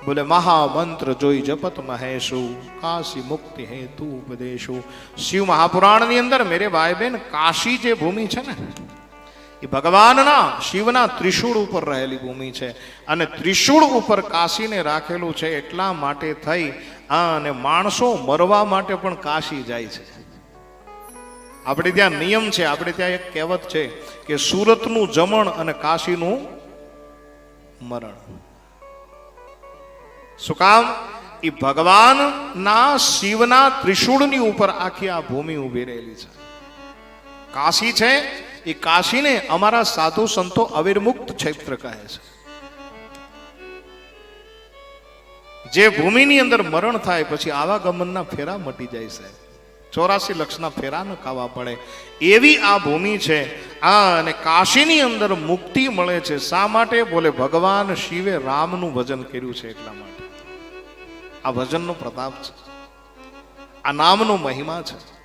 બોલે મહામંત્ર જોઈ જપત મહેશુ, કાશી મુક્તિ હેતુ ઉપદેશુ. શિવ મહાપુરાણની અંદર મેરે ભાઈ બહેન કાશી જે ભૂમિ છે ને એ ભગવાનના શિવના ત્રિશૂળ ઉપર રહેલી ભૂમિ છે. અને ત્રિશૂળ ઉપર કાશીને રાખેલું છે એટલા માટે થઈ અને માણસો મરવા માટે પણ કાશી જાય છે. આપણે ત્યાં નિયમ છે, આપણે ત્યાં એક કહેવત છે કે સુરતનું જમણ અને કાશીનું મરણ. શું કામ? એ ભગવાનના શિવના ત્રિશૂળની ઉપર આખી આ ભૂમિ ઉભી રહેલી છે. કાશી છે એ કાશીને અમારા સાધુ સંતો અવિર્મુક્ત ક્ષેત્ર કહે છે. જે ભૂમિની અંદર મરણ થાય પછી આવાગમનના ફેરા મટી જાય છે. 84 લક્ષના ફેરા ન ખાવા પડે એવી આ ભૂમિ છે. અને કાશીની અંદર મુક્તિ મળે છે. શા માટે? બોલે ભગવાન શિવે રામનું ભજન કર્યું છે એટલા માટે. આ ભજનનો પ્રતાપ છે, આ નામનો મહિમા છે.